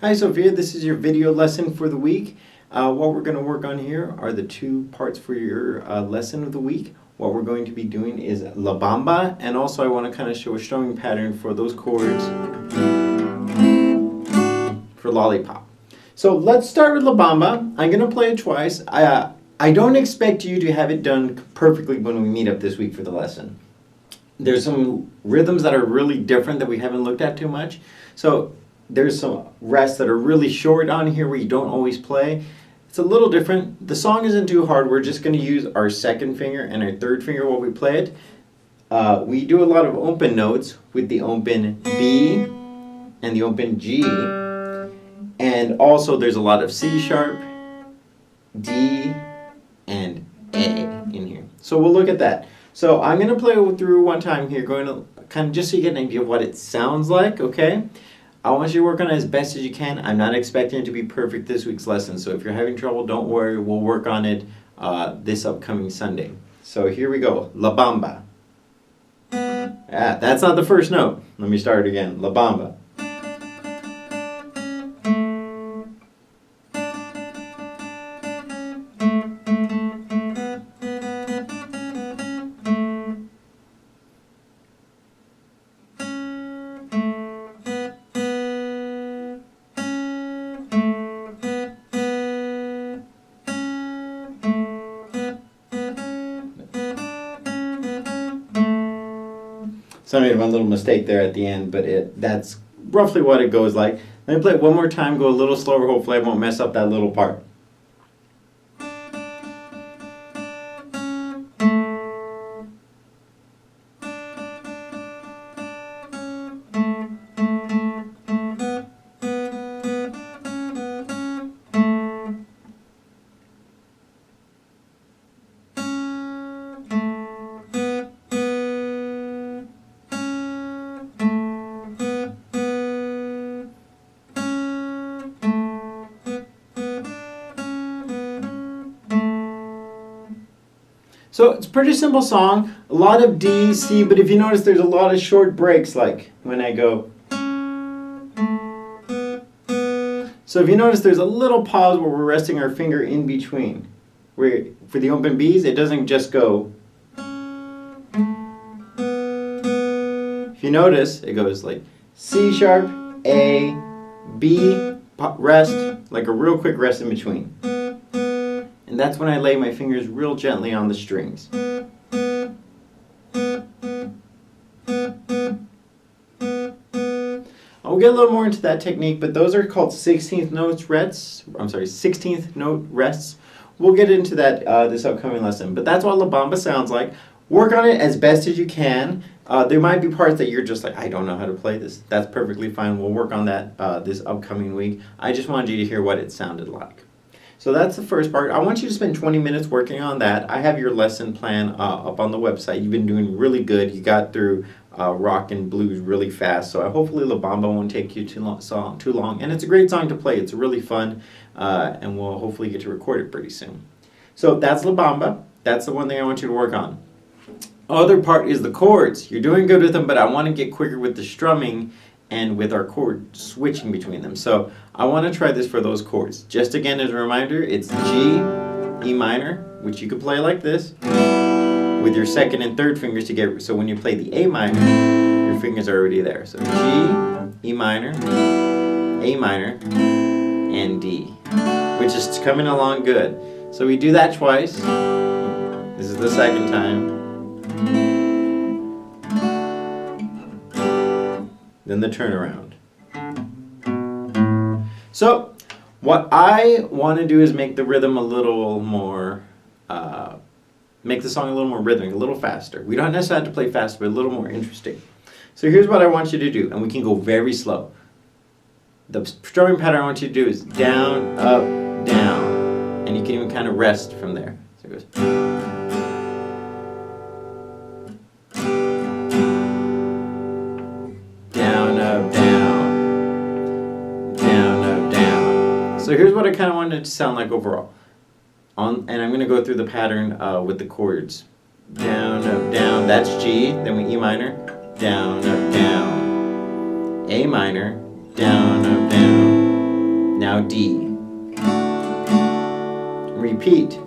Hi Sophia, this is your video lesson for the week. What we're going to work on here are the two parts for your lesson of the week. What we're going to be doing is La Bamba, and also I want to kind of show a strumming pattern for those chords for Lollipop. So let's start with La Bamba. I'm going to play it twice. I don't expect you to have it done perfectly when we meet up this week for the lesson. There's some rhythms that are really different that we haven't looked at too much. So there's some rests that are really short on here where you don't always play. It's a little different. The song isn't too hard. We're just going to use our second finger and our third finger while we play it. We do a lot of open notes with the open B and the open G. And also there's a lot of C sharp, D, and A in here. So we'll look at that. So I'm going to play it through one time here, going to kind of just so you get an idea of what it sounds like, okay? I want you to work on it as best as you can. I'm not expecting it to be perfect this week's lesson, so if you're having trouble, don't worry. We'll work on it this upcoming Sunday. So here we go. La Bamba. That's not the first note. Let me start again. La Bamba. So I made one little mistake there at the end, but that's roughly what it goes like. Let me play it one more time, go a little slower. Hopefully I won't mess up that little part. So it's a pretty simple song, a lot of D, C, but if you notice there's a lot of short breaks, like when I go. So if you notice there's a little pause where we're resting our finger in between. Where for the open Bs, it doesn't just go. If you notice, it goes like C sharp, A, B, rest, like a real quick rest in between. And that's when I lay my fingers real gently on the strings. I'll get a little more into that technique, but those are called 16th notes rests. 16th note rests. We'll get into that this upcoming lesson. But that's what La Bamba sounds like. Work on it as best as you can. There might be parts that you're just like, I don't know how to play this. That's perfectly fine. We'll work on that this upcoming week. I just wanted you to hear what it sounded like. So that's the first part. I want you to spend 20 minutes working on that. I have your lesson plan up on the website. You've been doing really good. You got through rock and blues really fast. So hopefully La Bamba won't take you too long. And it's a great song to play. It's really fun. And we'll hopefully get to record it pretty soon. So that's La Bamba. That's the one thing I want you to work on. Other part is the chords. You're doing good with them, but I want to get quicker with the strumming and with our chord switching between them. So I want to try this for those chords. Just again as a reminder, it's G, E minor, which you could play like this, with your second and third fingers together. So when you play the A minor, your fingers are already there. So G, E minor, A minor, and D, which is coming along good. So we do that twice. This is the second time. Then the turnaround. So what I want to do is make the rhythm a little more, make the song a little more rhythmic, a little faster. We don't necessarily have to play fast, but a little more interesting. So here's what I want you to do, and we can go very slow. The strumming pattern I want you to do is down, up, down, and you can even kind of rest from there. So it goes. So here's what I kind of wanted it to sound like overall. And I'm going to go through the pattern with the chords. Down, up, down, that's G. Then we E minor. Down, up, down. A minor. Down, up, down. Now D. Repeat.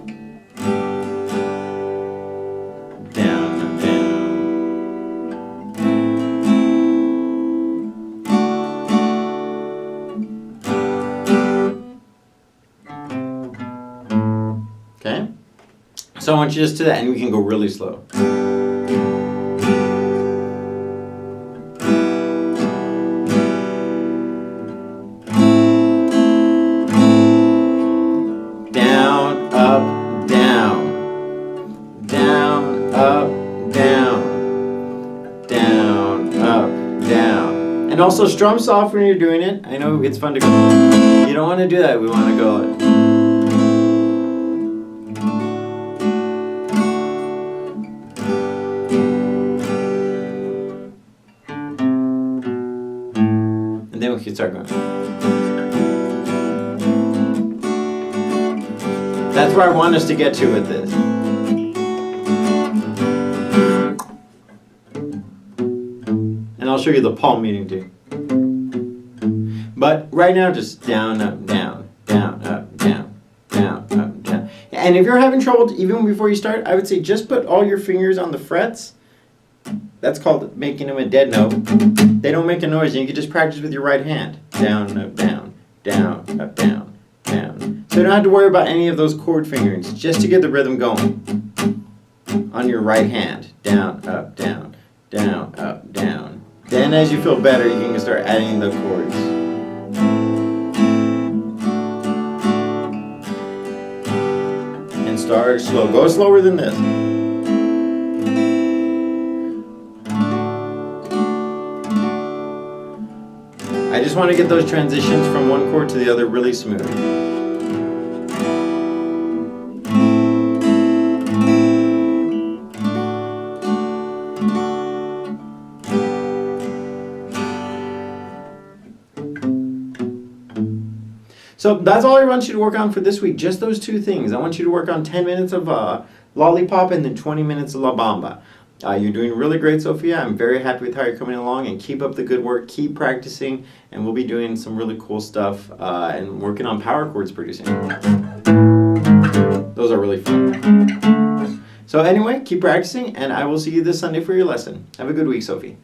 Down, up, down. Okay? So I want you just to that, and we can go really slow. Down, up, down. Down, up, down. Down, up, down. And also strum soft when you're doing it. I know it's fun to go. You don't want to do that. We want to go. And then we can start going. That's where I want us to get to with this. And I'll show you the palm meeting too. But right now, just down, up, down, down, up, down, down, up, down. And if you're having trouble, even before you start, I would say just put all your fingers on the frets. That's called making them a dead note. They don't make a noise, and you can just practice with your right hand. Down, up, down, down, up, down, down. So you don't have to worry about any of those chord fingerings, just to get the rhythm going. On your right hand. Down, up, down, down, up, down. Then as you feel better, you can start adding the chords. And start slow. Go slower than this. I just want to get those transitions from one chord to the other really smooth. So that's all I want you to work on for this week, just those two things. I want you to work on 10 minutes of Lollipop and then 20 minutes of La Bamba. You're doing really great, Sophia. I'm very happy with how you're coming along, and keep up the good work. Keep practicing, and we'll be doing some really cool stuff and working on power chords producing. Those are really fun. So anyway, keep practicing, and I will see you this Sunday for your lesson. Have a good week, Sophie.